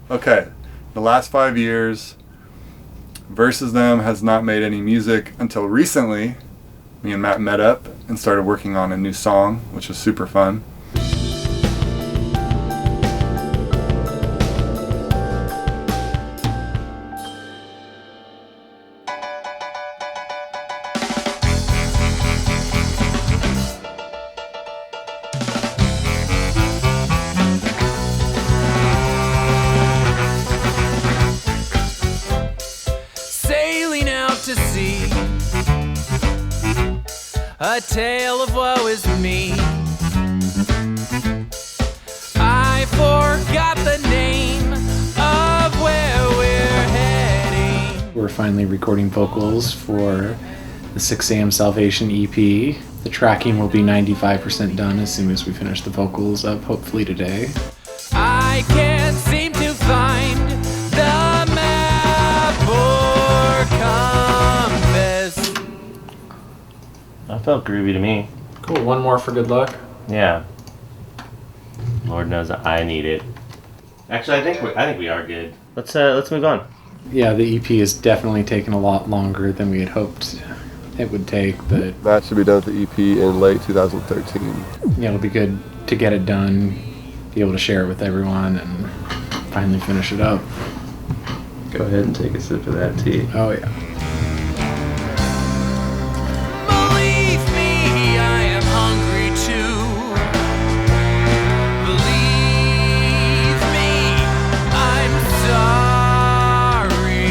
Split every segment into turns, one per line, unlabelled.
Okay, the last 5 years, Versus Them has not made any music until recently. Me and Matt met up and started working on a new song, which was super fun.
To see a tale of woe is me. I forgot the name of where we're heading.
We're finally recording vocals for the 6 a.m. Salvation EP. The tracking will be 95% done as soon as we finish the vocals up, hopefully today.
I can't seem to find the map or compass.
That felt groovy to me.
Cool, one more for good luck.
Yeah. Lord knows I need it. Actually, I think we are good. Let's move on.
Yeah, the EP is definitely taking a lot longer than we had hoped it would take, but
That should be done with the EP in late 2013.
yeah, it'll be good to get it done, be able to share it with everyone, and finally finish it up.
Go ahead and take a sip of that tea.
Oh yeah.
Believe me, I am hungry too. Believe me, I'm sorry.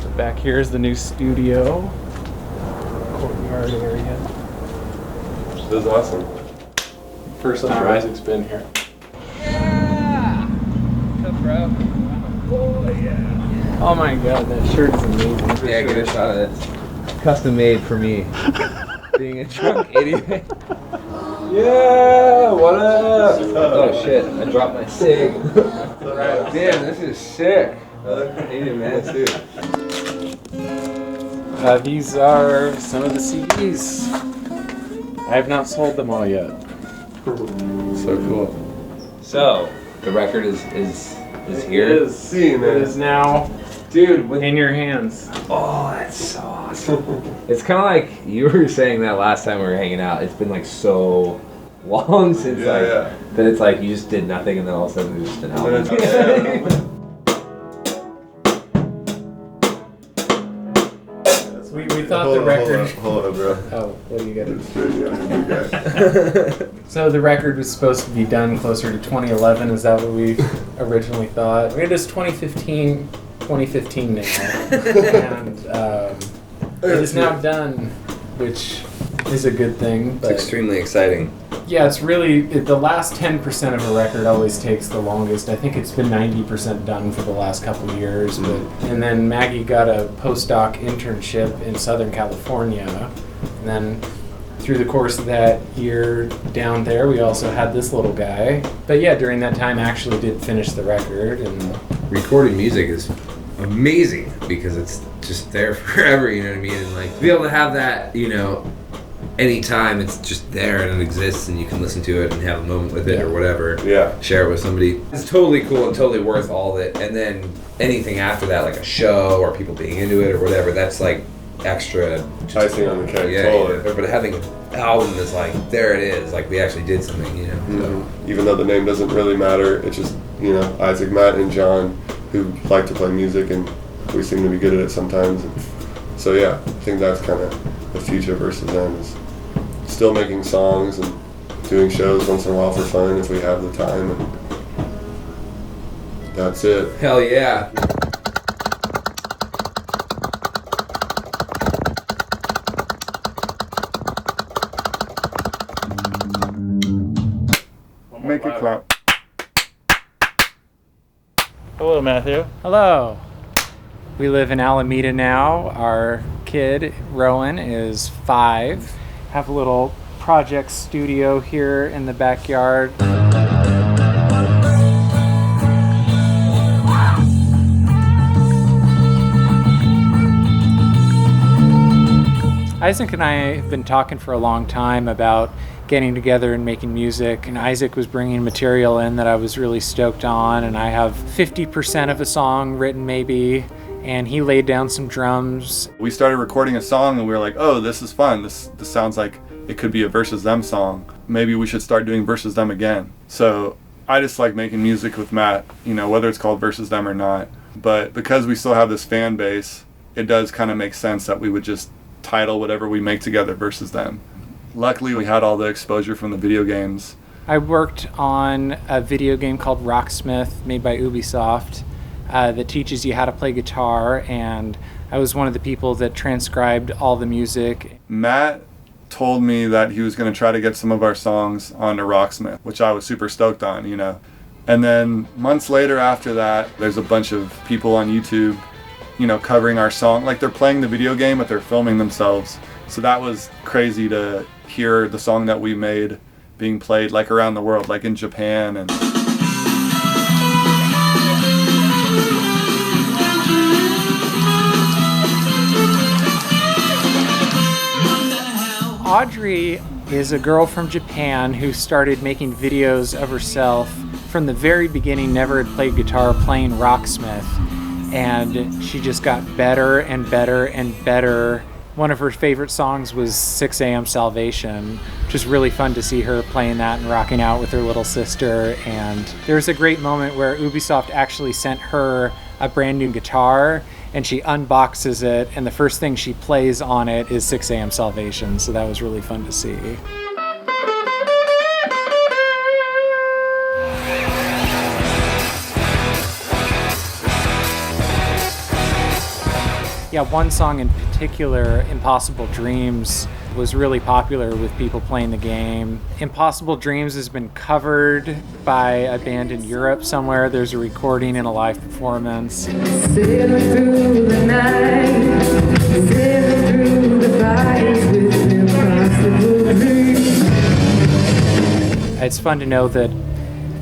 So back here is the new studio. Courtyard area.
This is awesome.
First time Isaac's been here.
Yeah! What's up, bro? Oh, yeah.
Oh my god, that shirt is amazing.
Yeah, get a shot of this. Custom made for me. Being a drunk idiot. Yeah, what up? Oh shit, I dropped my cig. Damn, this is sick. Hey, man, dude.
These are some of the CDs. I have not sold them all yet.
So cool.
So, the record is here.
It is. It is now
Dude,
in your hands.
oh, that's so awesome. It's kind of like you were saying that last time we were hanging out. It's been like so long since that it's like you just did nothing and then all of a sudden there's just an album.
We thought the record.
Hold on, bro.
Oh, what do you got?
Yeah.
So the record was supposed to be done closer to 2011. Is that what we originally thought? It is 2015 now, and it is now done, which is a good thing. But
extremely exciting.
yeah, it's really the last 10% of a record always takes the longest. I think it's been 90% done for the last couple of years. And then Maggie got a postdoc internship in Southern California, and then through the course of that year down there, we also had this little guy. But yeah, during that time, actually did finish the record. And
Recording music is amazing because it's just there forever, you know what I mean? And like to be able to have that, you know, anytime it's just there and it exists and you can listen to it and have a moment with it or whatever.
Yeah.
Share it with somebody. It's totally cool and totally worth all of it. And then anything after that, like a show or people being into it or whatever, that's like extra.
Icing on the cake.
Yeah,
Totally.
yeah. But having an album is like, there it is. Like we actually did something, you know. So.
Even though the name doesn't really matter, it's just, you know, Isaac, Matt, and John who like to play music, and we seem to be good at it sometimes. And so yeah, I think that's kind of the future Versus Them is still making songs and doing shows once in a while for fun if we have the time, and that's it.
Hell yeah.
Make it clap.
Hello, Matthew.
hello. We live in Alameda now. Our kid, Rowan, is 5. Have a little project studio here in the backyard. Isaac and I have been talking for a long time about getting together and making music, and Isaac was bringing material in that I was really stoked on, and I have 50% of a song written maybe, and he laid down some drums.
We started recording a song and we were like, oh, this is fun. This sounds like it could be a Versus Them song. Maybe we should start doing Versus Them again. So I just like making music with Matt, whether it's called Versus Them or not. But because we still have this fan base, it does kind of make sense that we would just title whatever we make together Versus Them. Luckily, we had all the exposure from the video games.
I worked on a video game called Rocksmith made by Ubisoft that teaches you how to play guitar, and I was one of the people that transcribed all the music.
Matt told me that he was going to try to get some of our songs onto Rocksmith, which I was super stoked on, And then months later after that, there's a bunch of people on YouTube, covering our song. Like they're playing the video game, but they're filming themselves. So that was crazy to hear the song that we made being played like around the world, like in Japan. And
Audrey is a girl from Japan who started making videos of herself from the very beginning, never had played guitar, playing Rocksmith, and she just got better and better and better. One of her favorite songs was 6 a.m. Salvation, which was really fun to see her playing that and rocking out with her little sister. And there was a great moment where Ubisoft actually sent her a brand new guitar, and she unboxes it, and the first thing she plays on it is 6 a.m. Salvation, so that was really fun to see. Yeah, one song in particular, Impossible Dreams, was really popular with people playing the game. Impossible Dreams has been covered by a band in Europe somewhere. There's a recording and a live performance.
Sailing through the night, sailing through the fires with impossible dreams.
It's fun to know that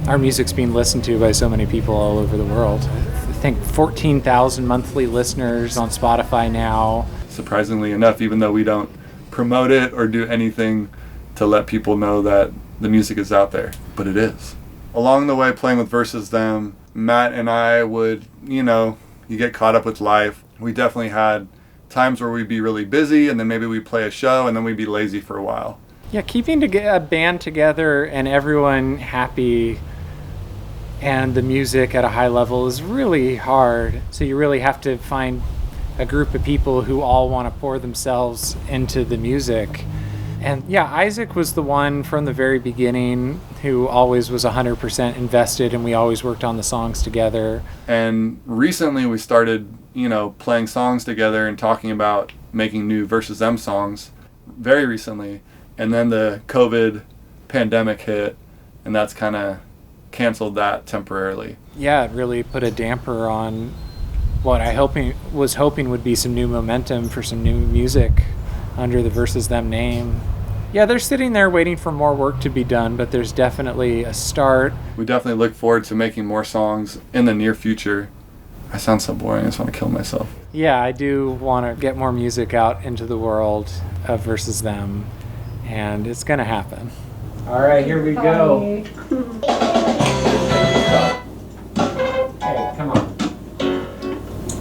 our music's being listened to by so many people all over the world. I think 14,000 monthly listeners on Spotify now.
Surprisingly enough, even though we don't promote it or do anything to let people know that the music is out there, but it is. Along the way, playing with Versus Them, Matt and I would, you get caught up with life. We definitely had times where we'd be really busy, and then maybe we'd play a show, and then we'd be lazy for a while.
Yeah, keeping a band together and everyone happy and the music at a high level is really hard. So you really have to find a group of people who all want to pour themselves into the music. And yeah, Isaac was the one from the very beginning who always was 100% invested, and we always worked on the songs together.
And recently we started, playing songs together and talking about making new Versus Them songs very recently. And then the COVID pandemic hit, and that's kind of canceled that temporarily.
Yeah, it really put a damper on what I was hoping would be some new momentum for some new music under the Versus Them name. Yeah, they're sitting there waiting for more work to be done, but there's definitely a start.
We definitely look forward to making more songs in the near future. I sound so boring, I just want to kill myself.
Yeah, I do want to get more music out into the world of Versus Them, and it's going to happen. All right, here we go. Hey, come on.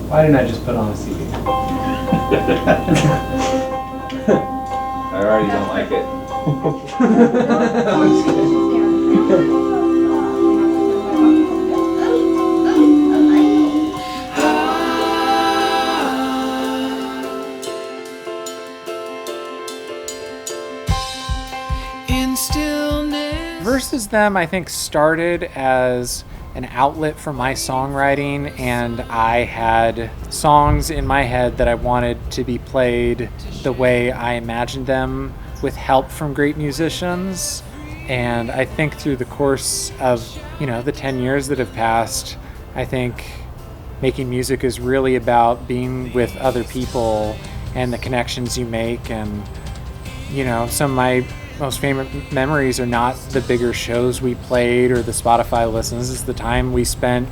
Why didn't I just put on a CD?
I already don't like it.
I'm just kidding. Versus Them, I think, started as an outlet for my songwriting, and I had songs in my head that I wanted to be played the way I imagined them, with help from great musicians. And I think through the course of, the 10 years that have passed, I think making music is really about being with other people and the connections you make. And, some of my most famous memories are not the bigger shows we played or the Spotify listens. It's the time we spent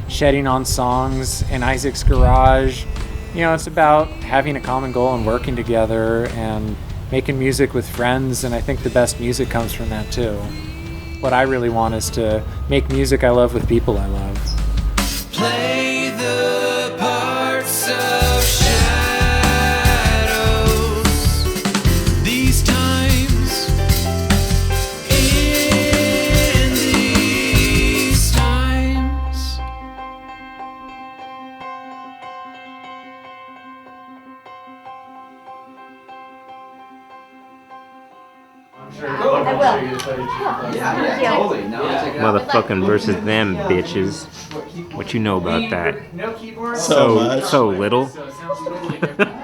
shedding on songs in Isaac's garage, You know, it's about having a common goal and working together and making music with friends, and I think the best music comes from that too. What I really want is to make music I love with people I love.
Play the parts of shadows. These times, in these times.
I will.
Totally. No, check it out.
Motherfucking versus them bitches. What you know about that?
No keyboard.
So much.
So little.
So it sounds totally different.